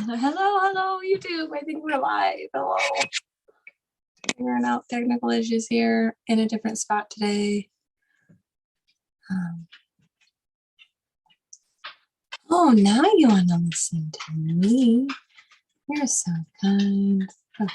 Hello, YouTube. I think we're live. Hello. Figuring out technical issues here in a different spot today. Oh, now you want to listen to me. You're so kind. Okay.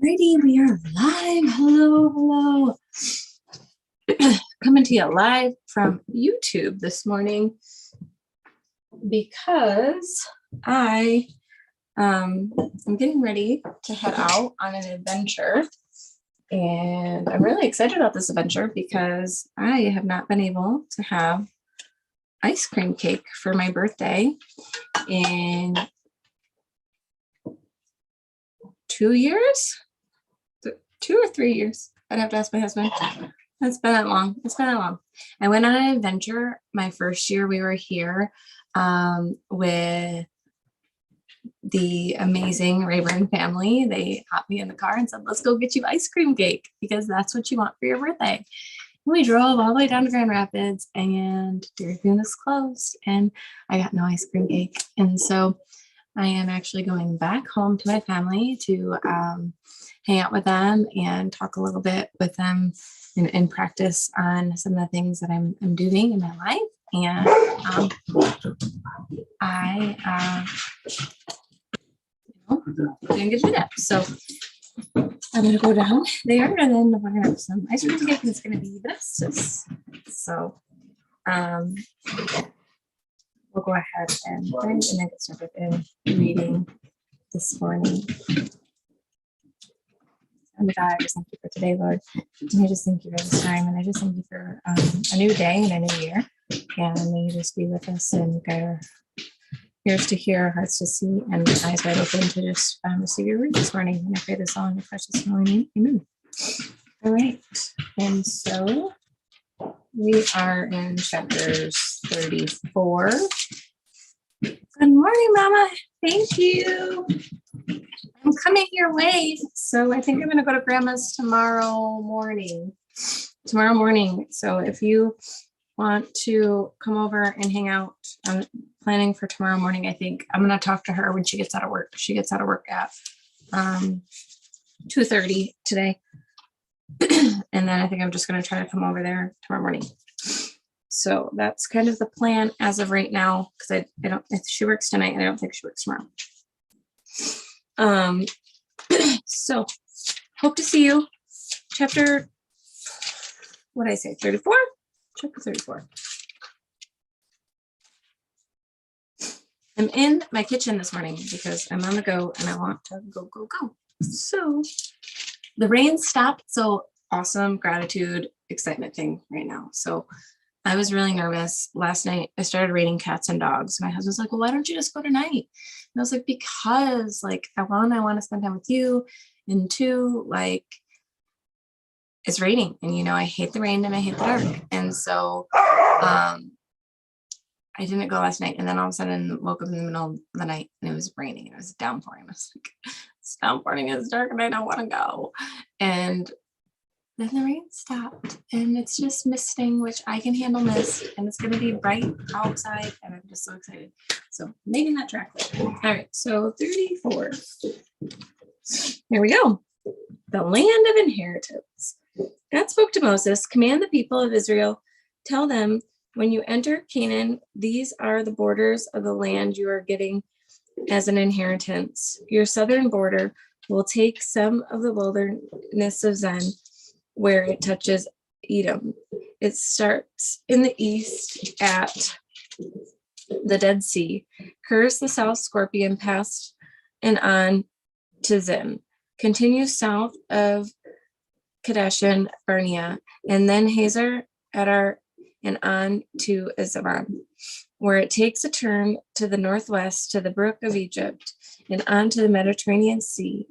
Alrighty, we are live. Hello. Coming to you live from YouTube this morning because I'm getting ready to head out on an adventure, and I'm really excited about this adventure because I have not been able to have ice cream cake for my birthday in 2 years, 2 or 3 years. I'd have to ask my husband. It's been that long. I went on an adventure my first year we were here with the amazing Rayburn family. They hopped me in the car and said, let's go get you ice cream cake because that's what you want for your birthday. And we drove all the way down to Grand Rapids, and Dairy Queen was closed and I got no ice cream cake. And so I am actually going back home to my family to hang out with them and talk a little bit with them and practice on some of the things that I'm doing in my life. And didn't get to do that. So I'm going to go down there and then we're going to have some ice cream cake and it's going to be the bestest. So we'll go ahead and then get started in reading this morning. And God, I just thank you for today, Lord. And I just thank you for this time. And I just thank you for a new day and a new year. And may you just be with us and guide our ears to hear, our hearts to see, and eyes wide open to just receive your word this morning. And I pray this all in your precious holy name. Amen. All right. And so we are in chapters 34. Good morning, Mama. Thank you. I'm coming your way. So I think I'm going to go to Grandma's tomorrow morning. So if you want to come over and hang out, I'm planning for tomorrow morning. I think I'm going to talk to her when she gets out of work. She gets out of work at 2:30 today. And then I think I'm just going to try to come over there tomorrow morning. So that's kind of the plan as of right now, because I don't, if she works tonight, and I don't think she works tomorrow. So hope to see you. Chapter, what did I say? 34? Chapter 34. I'm in my kitchen this morning because I'm on the go and I want to go. So the rain stopped. So awesome, gratitude, excitement thing right now. So I was really nervous. Last night, I started raining cats and dogs. My husband's like, well, why don't you just go tonight? And I was like, because like, one, I want to spend time with you. And two, like, it's raining. And, you know, I hate the rain and I hate the dark. And so I didn't go last night. And then all of a sudden woke up in the middle of the night and it was raining. It was downpouring. I was like, it's downpouring, it's dark and I don't want to go. And then the rain stopped and it's just misting, which I can handle mist, and it's going to be bright outside and I'm just so excited. So making that track later. All right, so 34. Here we go. The land of inheritance. God spoke to Moses, command the people of Israel, tell them, when you enter Canaan, these are the borders of the land you are getting as an inheritance. Your southern border will take some of the wilderness of Zin, where it touches Edom. It starts in the east at the Dead Sea, curves the South Scorpion past and on to Zin, continues south of Kadesh and Barnea, and then Hazar, Adar, and on to Ezron, where it takes a turn to the northwest to the brook of Egypt and on to the Mediterranean Sea.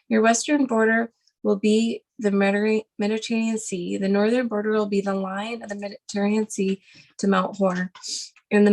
Your western border will be the Mediterranean Sea. The northern border will be the line of the Mediterranean Sea to Mount Hor. And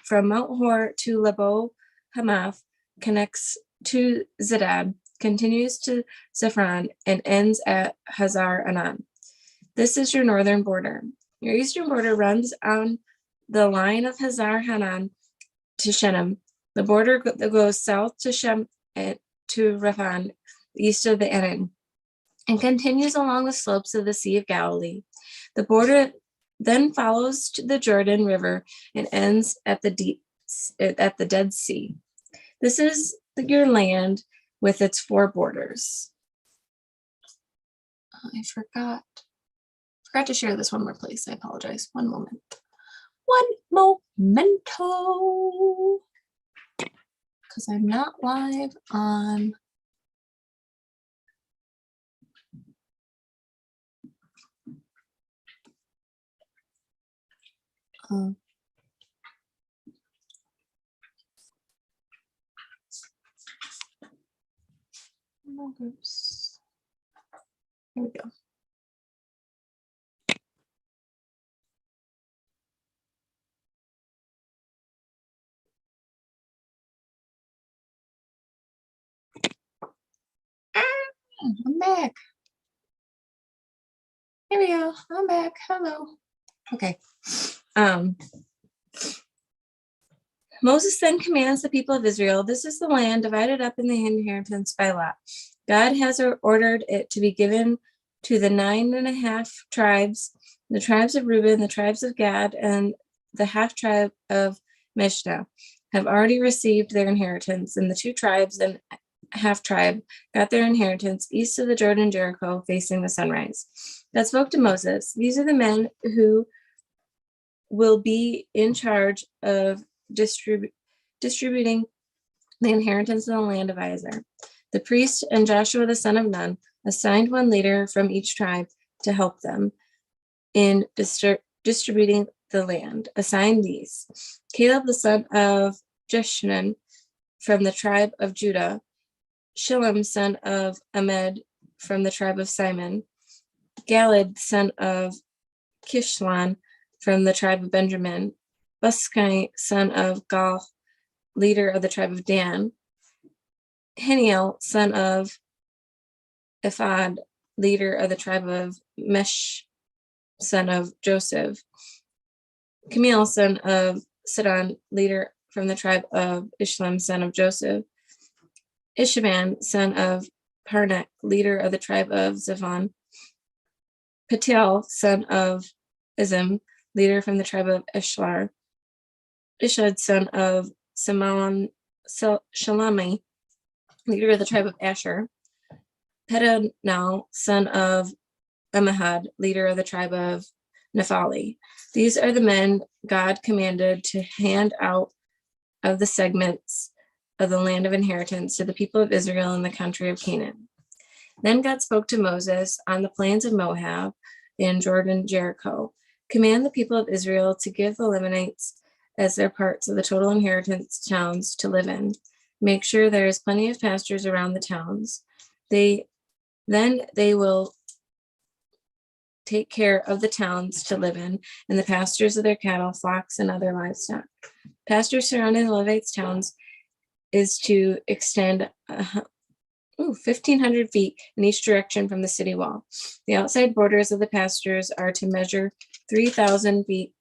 from Mount Hor to Lebo Hamath connects to Zedad, continues to Zephron, and ends at Hazar Anan. This is your northern border. Your eastern border runs on the line of Hazar Hanan to Shinnim. The border that goes south to Shem and to Raphan, east of the Anan, and continues along the slopes of the Sea of Galilee. The border then follows to the Jordan River and ends at the Dead Sea. This is your land with its 4 borders. I forgot to share this one more place. I apologize. One moment. One momento. Because I'm not live on groups. Here we go. I'm back. Here we go. I'm back. Hello. Okay. Moses then commands the people of Israel, this is the land divided up in the inheritance by lot. God has ordered it to be given to the 9.5 tribes, the tribes of Reuben, the tribes of Gad, and the half tribe of Mishnah have already received their inheritance, and the 2 tribes and half tribe got their inheritance east of the Jordan, Jericho, facing the sunrise. God spoke to Moses, these are the men who will be in charge of distributing the inheritance of the land of Isaac. The priest and Joshua the son of Nun assigned one leader from each tribe to help them in distributing the land. Assigned these: Caleb the son of Jeshnan from the tribe of Judah, Shillem son of Ahmed from the tribe of Simon, Galad son of Kishlan from the tribe of Benjamin, Buskai son of Gal, leader of the tribe of Dan, Heniel son of Ephod, leader of the tribe of Mesh, son of Joseph, Camille son of Sidon, leader from the tribe of Ishlam, son of Joseph, Ishaban son of Parnak, leader of the tribe of Zephon, Patel son of Izim, leader from the tribe of Ishlar, Ishad son of Shalami, leader of the tribe of Asher, Pedonal son of Amahad, leader of the tribe of Naphtali. These are the men God commanded to hand out of the segments of the land of inheritance to the people of Israel in the country of Canaan. Then God spoke to Moses on the plains of Moab in Jordan, Jericho. Command the people of Israel to give the Lamanites as their parts of the total inheritance towns to live in. Make sure there is plenty of pastures around the towns. They will take care of the towns to live in and the pastures of their cattle, flocks, and other livestock. Pastures surrounding the Levites' towns is to extend 1,500 feet in each direction from the city wall. The outside borders of the pastures are to measure 3,000 feet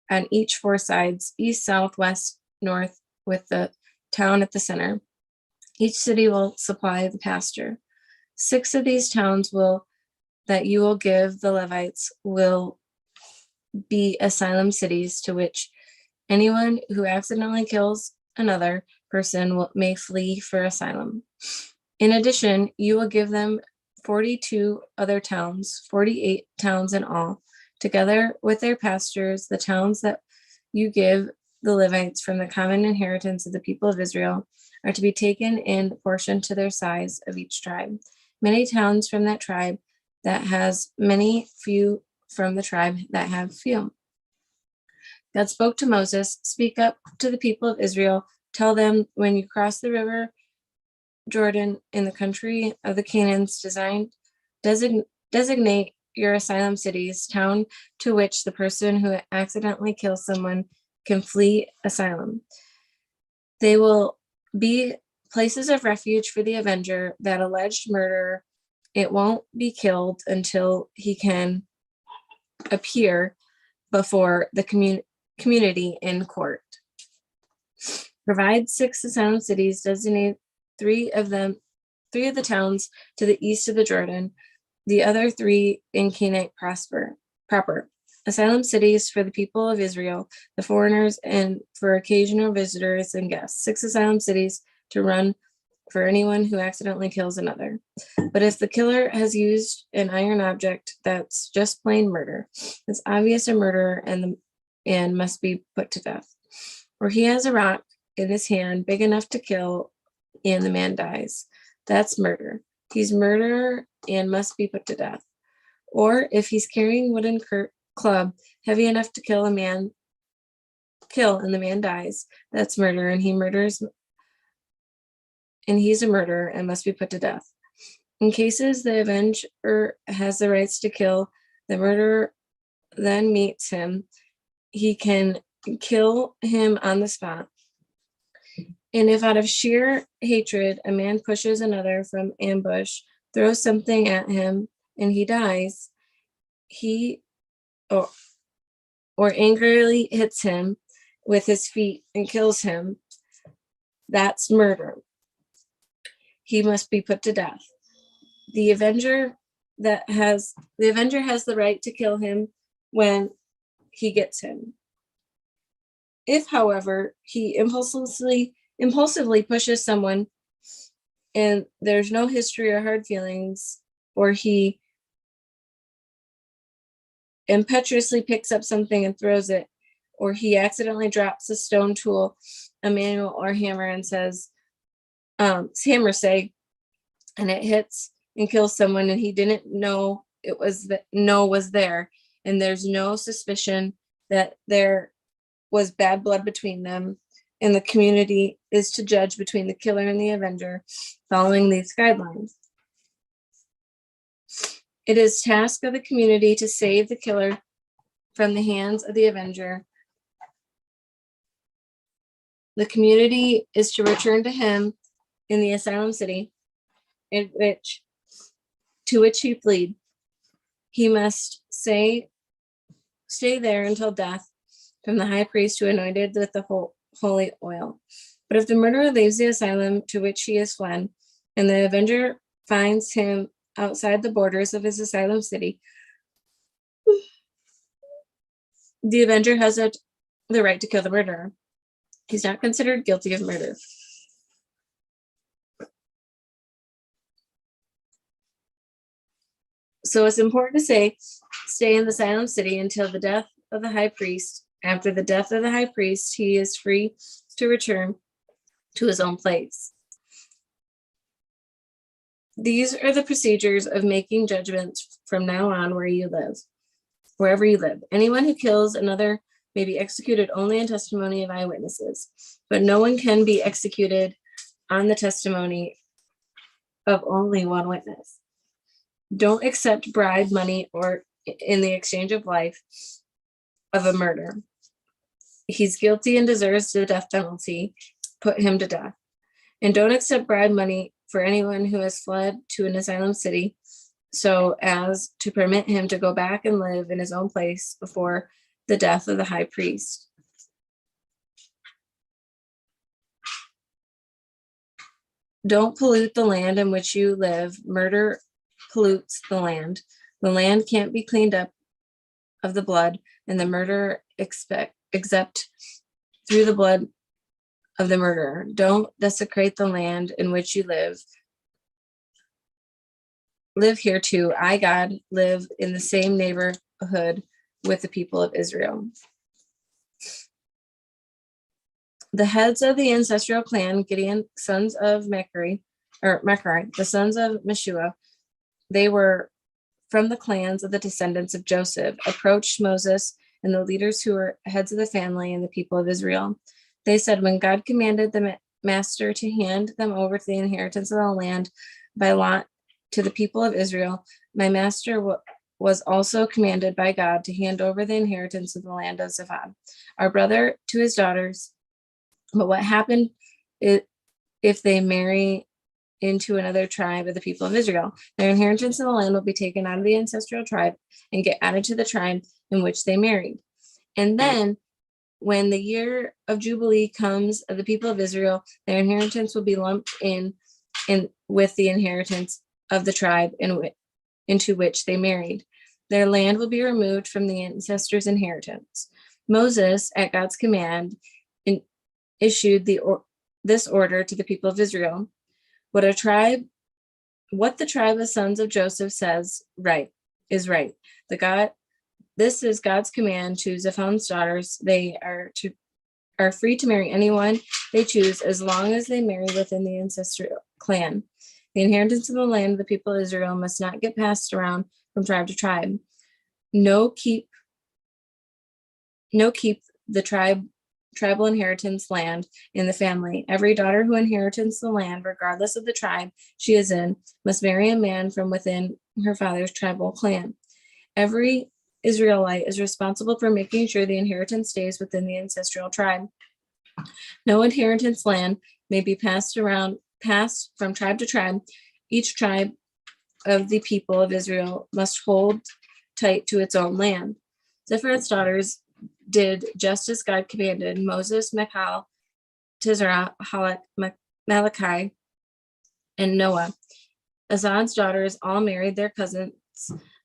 on each 4 sides, east, south, west, north, with the town at the center. Each city will supply the pasture. 6 of these towns that you will give the Levites will be asylum cities to which anyone who accidentally kills another person may flee for asylum. In addition, you will give them 42 other towns, 48 towns in all, together with their pastures, the towns that you give the Levites from the common inheritance of the people of Israel are to be taken in proportion to their size of each tribe. Many towns from that tribe that has many, few from the tribe that have few. God spoke to Moses, speak up to the people of Israel, tell them when you cross the river Jordan in the country of the Canaans, designate your asylum cities, town to which the person who accidentally kills someone can flee asylum. They will be places of refuge for the avenger, that alleged murderer. It won't be killed until he can appear before the community in court. Provide 6 asylum cities, designate three of the towns to the east of the Jordan, the other 3 in Canaanite proper. Asylum cities for the people of Israel, the foreigners, and for occasional visitors and guests. 6 asylum cities to run for anyone who accidentally kills another. But if the killer has used an iron object, that's just plain murder. It's obvious a murderer and must be put to death. Or he has a rock in his hand big enough to kill, and the man dies. That's murder. He's murderer and must be put to death. Or if he's carrying wooden club heavy enough to kill, and the man dies, that's murder, and he's a murderer and must be put to death. In cases the avenger has the rights to kill, the murderer then meets him. He can kill him on the spot. And if out of sheer hatred a man pushes another from ambush, throws something at him, and he dies, or angrily hits him with his feet and kills him, that's murder. He must be put to death. The avenger has the right to kill him when he gets him. If, however, he impulsively pushes someone and there's no history or hard feelings, or he impetuously picks up something and throws it, or he accidentally drops a stone tool, a manual, or hammer and says, and it hits and kills someone, and he didn't know was there, and there's no suspicion that there was bad blood between them, and the community is to judge between the killer and the avenger following these guidelines. It is task of the community to save the killer from the hands of the avenger. The community is to return to him in the asylum city to which he fled. He must stay there until death from the high priest who anointed with the holy oil. But if the murderer leaves the asylum to which he has fled, and the avenger finds him outside the borders of his asylum city, the avenger has the right to kill the murderer. He's not considered guilty of murder. So it's important to stay in the asylum city until the death of the high priest. After the death of the high priest, he is free to return to his own place. These are the procedures of making judgments from now on wherever you live. Anyone who kills another may be executed only on testimony of eyewitnesses, but no one can be executed on the testimony of only one witness. Don't accept bribe money or in the exchange of life of a murder. He's guilty and deserves the death penalty. Put him to death. And don't accept bribe money for anyone who has fled to an asylum city so as to permit him to go back and live in his own place before the death of the high priest. Don't pollute the land in which you live. Murder pollutes the land. The land can't be cleaned up of the blood, and the murderer except through the blood of the murderer. Don't desecrate the land in which you live. Live here too. I, God, live in the same neighborhood with the people of Israel. The heads of the ancestral clan, Gideon, sons of Mechari, the sons of Meshua, they were from the clans of the descendants of Joseph, approached Moses and the leaders who were heads of the family and the people of Israel. They said, when God commanded the master to hand them over to the inheritance of the land by lot to the people of Israel, my master was also commanded by God to hand over the inheritance of the land of Zephon, our brother, to his daughters. But what happened if they marry into another tribe of the people of Israel. Their inheritance in the land will be taken out of the ancestral tribe and get added to the tribe in which they married. And then when the year of Jubilee comes of the people of Israel, their inheritance will be lumped in with the inheritance of the tribe into which they married. Their land will be removed from the ancestors' inheritance. Moses, at God's command, issued this order to the people of Israel. What the tribe of sons of Joseph says is right. This is God's command to Zephon's daughters. They are free to marry anyone they choose as long as they marry within the ancestral clan. The inheritance of the land of the people of Israel must not get passed around from tribe to tribe. No keep the tribal inheritance land in the family. Every daughter who inherits the land, regardless of the tribe she is in, must marry a man from within her father's tribal clan. Every Israelite is responsible for making sure the inheritance stays within the ancestral tribe. No inheritance land may be passed from tribe to tribe. Each tribe of the people of Israel must hold tight to its own land. Zephon's daughters did just as God commanded. Moses, Michal, Tisra, Halak, Malachi, and Noah. Azad's daughters all married their cousins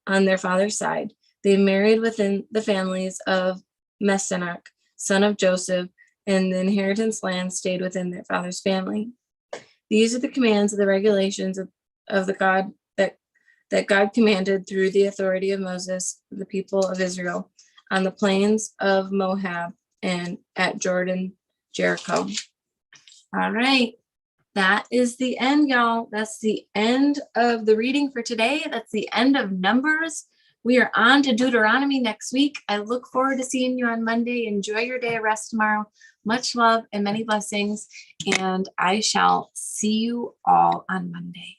on their father's side. They married within the families of Messenoch, son of Joseph, and the inheritance land stayed within their father's family. These are the commands of the regulations of the God that God commanded through the authority of Moses, the people of Israel, on the plains of Moab and at Jordan, Jericho. All right. That is the end, y'all. That's the end of the reading for today. That's the end of Numbers. We are on to Deuteronomy next week. I look forward to seeing you on Monday. Enjoy your day of rest tomorrow. Much love and many blessings. And I shall see you all on Monday.